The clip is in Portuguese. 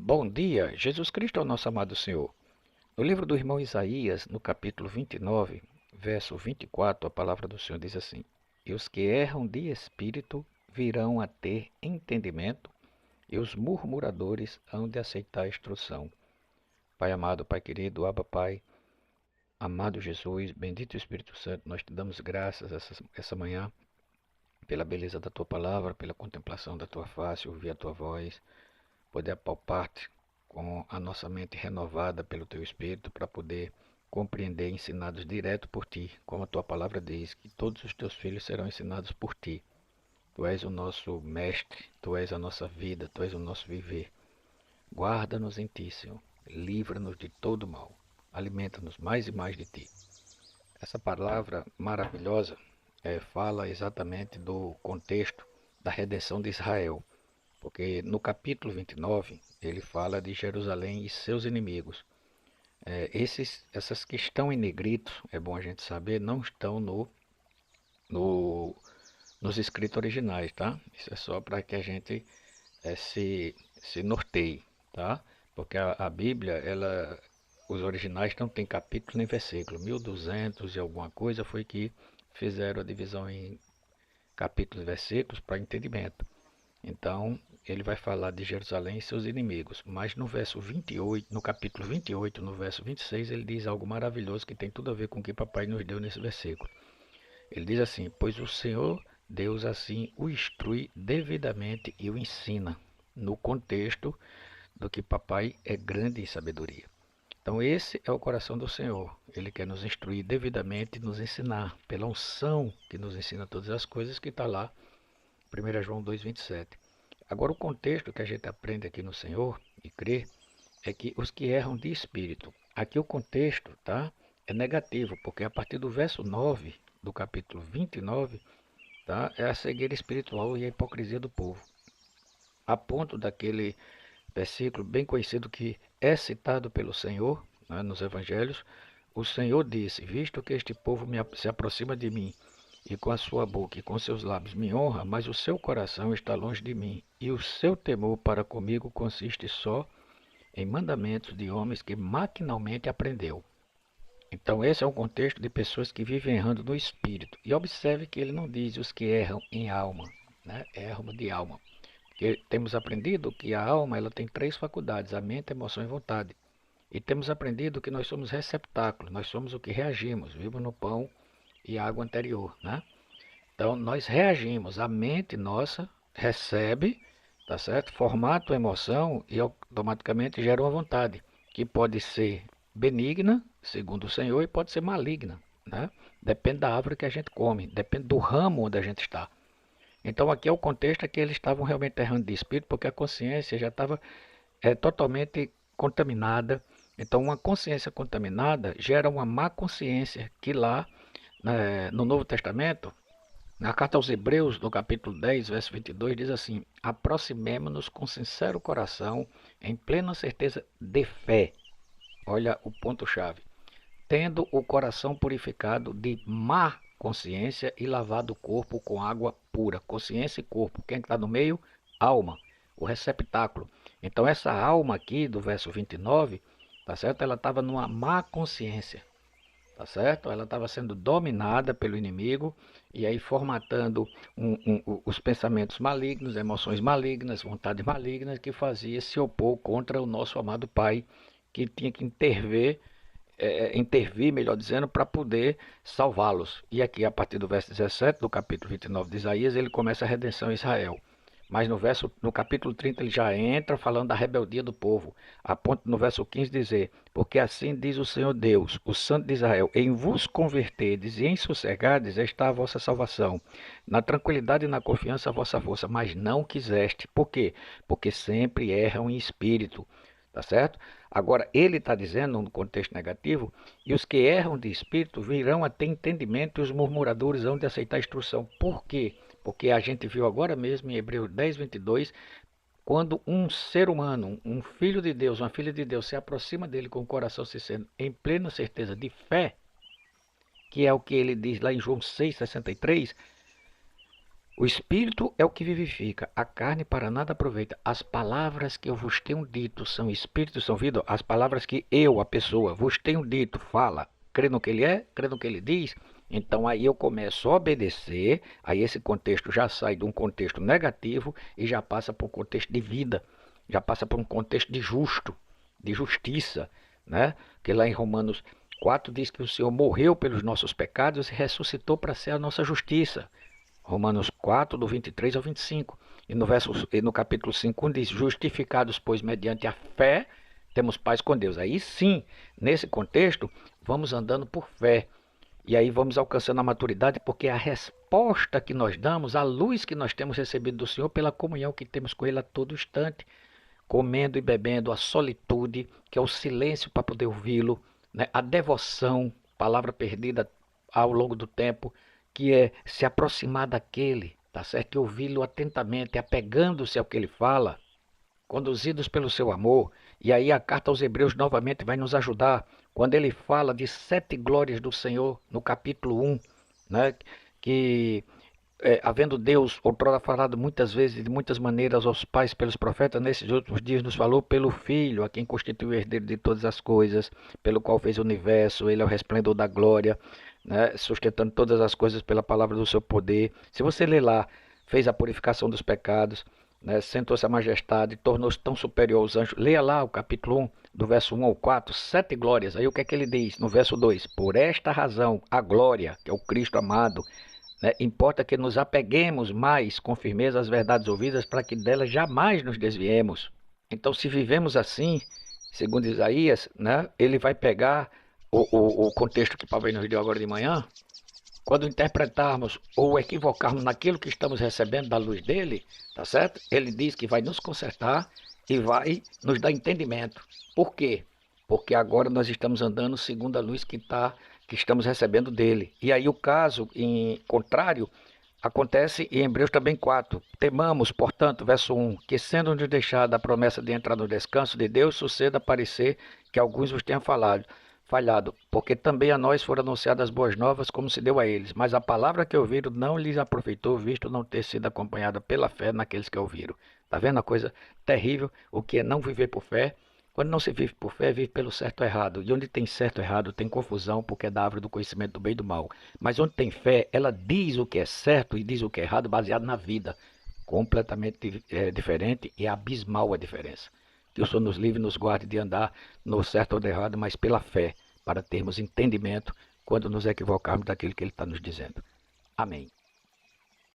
Bom dia, Jesus Cristo é o nosso amado Senhor. No livro do irmão Isaías, no capítulo 29, verso 24, a palavra do Senhor diz assim: E os que erram de espírito virão a ter entendimento, e os murmuradores hão de aceitar a instrução. Pai amado, Pai querido, Abba Pai, amado Jesus, bendito Espírito Santo, nós te damos graças essa manhã pela beleza da tua palavra, pela contemplação da tua face, ouvir a tua voz, poder apalpar-te com a nossa mente renovada pelo teu Espírito para poder compreender, ensinados direto por ti, como a tua palavra diz, que todos os teus filhos serão ensinados por ti. Tu és o nosso mestre, tu és a nossa vida, tu és o nosso viver. Guarda-nos em ti, Senhor. Livra-nos de todo mal. Alimenta-nos mais e mais de ti. Essa palavra maravilhosa fala exatamente do contexto da redenção de Israel. Porque no capítulo 29, ele fala de Jerusalém e seus inimigos. Essas que estão em negrito, é bom a gente saber, não estão no, nos escritos originais, tá? Isso é só para que a gente se norteie, tá? Porque a Bíblia, os originais não tem capítulo nem versículo. 1200 e alguma coisa foi que fizeram a divisão em capítulos e versículos para entendimento. Então, ele vai falar de Jerusalém e seus inimigos. Mas no verso 28, no capítulo 28, no verso 26, ele diz algo maravilhoso que tem tudo a ver com o que papai nos deu nesse versículo. Ele diz assim: Pois o Senhor Deus assim o instrui devidamente e o ensina, no contexto do que papai é grande em sabedoria. Então esse é o coração do Senhor. Ele quer nos instruir devidamente e nos ensinar, pela unção que nos ensina todas as coisas, que está lá, 1 João 2,27. Agora, o contexto que a gente aprende aqui no Senhor e crê é que os que erram de espírito. Aqui o contexto, tá, é negativo, porque a partir do verso 9 do capítulo 29, tá, é a cegueira espiritual e a hipocrisia do povo. A ponto daquele versículo bem conhecido que é citado pelo Senhor, né, nos evangelhos, o Senhor disse: Visto que este povo se aproxima de mim, e com a sua boca e com seus lábios me honra, mas o seu coração está longe de mim, e o seu temor para comigo consiste só em mandamentos de homens que maquinalmente aprendeu. Então esse é um contexto de pessoas que vivem errando no espírito. E observe que ele não diz os que erram em alma, né? Erram de alma. Porque temos aprendido que a alma ela tem três faculdades: a mente, a emoção e a vontade. E temos aprendido que nós somos receptáculos, nós somos o que reagimos, vimos no pão e água anterior, né? Então nós reagimos, a mente nossa recebe, tá certo? Formata a emoção e automaticamente gera uma vontade, que pode ser benigna, segundo o Senhor, e pode ser maligna, né? Depende da árvore que a gente come, depende do ramo onde a gente está. Então aqui é o contexto é que eles estavam realmente errando de espírito, porque a consciência já estava totalmente contaminada. Então uma consciência contaminada gera uma má consciência, que lá no Novo Testamento, na carta aos Hebreus, no capítulo 10, verso 22, diz assim: Aproximemo-nos com sincero coração, em plena certeza de fé. Olha o ponto-chave. Tendo o coração purificado de má consciência e lavado o corpo com água pura. Consciência e corpo. Quem está no meio? Alma, o receptáculo. Então essa alma aqui, do verso 29, tá certo? Ela estava numa má consciência. Tá certo? Ela estava sendo dominada pelo inimigo e aí formatando os pensamentos malignos, emoções malignas, vontades malignas, que fazia se opor contra o nosso amado Pai, que tinha que intervir, melhor dizendo, para poder salvá-los. E aqui, a partir do verso 17 do capítulo 29 de Isaías, ele começa a redenção em Israel. Mas no capítulo 30 ele já entra falando da rebeldia do povo, a ponto no verso 15 dizer: Porque assim diz o Senhor Deus, o Santo de Israel: Em vos converterdes e em sossegardes está a vossa salvação, na tranquilidade e na confiança a vossa força, mas não quiseste. Por quê? Porque sempre erram em espírito. Tá certo? Agora, ele está dizendo, no contexto negativo: E os que erram de espírito virão a ter entendimento, e os murmuradores hão de aceitar a instrução. Por quê? Porque a gente viu agora mesmo em Hebreus 10, 22, quando um ser humano, um filho de Deus, uma filha de Deus, se aproxima dele com o coração sincero, em plena certeza de fé, que é o que ele diz lá em João 6,63, O Espírito é o que vivifica, a carne para nada aproveita. As palavras que eu vos tenho dito são Espírito e são vida. As palavras que eu, a pessoa, vos tenho dito, fala, crê no que ele é, crê no que ele diz. Então aí eu começo a obedecer, aí esse contexto já sai de um contexto negativo e já passa para um contexto de vida, já passa para um contexto de justo, de justiça, né? Que lá em Romanos 4 diz que o Senhor morreu pelos nossos pecados e ressuscitou para ser a nossa justiça. Romanos 4, do 23 ao 25. E no capítulo 5 diz, justificados, pois, mediante a fé, temos paz com Deus. Aí sim, nesse contexto, vamos andando por fé. E aí vamos alcançando a maturidade, porque é a resposta que nós damos, a luz que nós temos recebido do Senhor, pela comunhão que temos com Ele a todo instante, comendo e bebendo, a solitude, que é o silêncio para poder ouvi-lo, né? A devoção, palavra perdida ao longo do tempo, que é se aproximar daquele, tá certo? E ouvi-lo atentamente, apegando-se ao que ele fala, conduzidos pelo seu amor. E aí a carta aos Hebreus novamente vai nos ajudar, quando ele fala de 7 glórias do Senhor, no capítulo 1, né? Que havendo Deus outrora falado muitas vezes e de muitas maneiras aos pais pelos profetas, nesses últimos dias nos falou pelo Filho, a quem constituiu o herdeiro de todas as coisas, pelo qual fez o universo, ele é o resplendor da glória, né, sustentando todas as coisas pela palavra do seu poder. Se você ler lá, fez a purificação dos pecados, né, sentou-se a majestade, tornou-se tão superior aos anjos. Leia lá o capítulo 1, do verso 1 ao 4, 7 glórias. Aí o que é que ele diz no verso 2? Por esta razão, a glória, que é o Cristo amado, né, importa que nos apeguemos mais com firmeza às verdades ouvidas para que delas jamais nos desviemos. Então, se vivemos assim, segundo Isaías, né, ele vai pegar o contexto que Paulo nos deu agora de manhã, quando interpretarmos ou equivocarmos naquilo que estamos recebendo da luz dele, tá certo? Ele diz que vai nos consertar e vai nos dar entendimento. Por quê? Porque agora nós estamos andando segundo a luz que estamos recebendo dele. E aí o caso em contrário acontece em Hebreus também 4. Temamos, portanto, verso 1, que sendo-nos deixada a promessa de entrar no descanso de Deus, suceda parecer que alguns vos tenham falhado, porque também a nós foram anunciadas as boas novas, como se deu a eles. Mas a palavra que ouviram não lhes aproveitou, visto não ter sido acompanhada pela fé naqueles que ouviram. Está vendo a coisa terrível? O que é não viver por fé? Quando não se vive por fé, vive pelo certo e errado. E onde tem certo e errado, tem confusão, porque é da árvore do conhecimento do bem e do mal. Mas onde tem fé, ela diz o que é certo e diz o que é errado, baseado na vida. Completamente diferente e abismal a diferença. Que o Senhor nos livre e nos guarde de andar no certo ou no errado, mas pela fé, para termos entendimento quando nos equivocarmos daquilo que Ele está nos dizendo. Amém.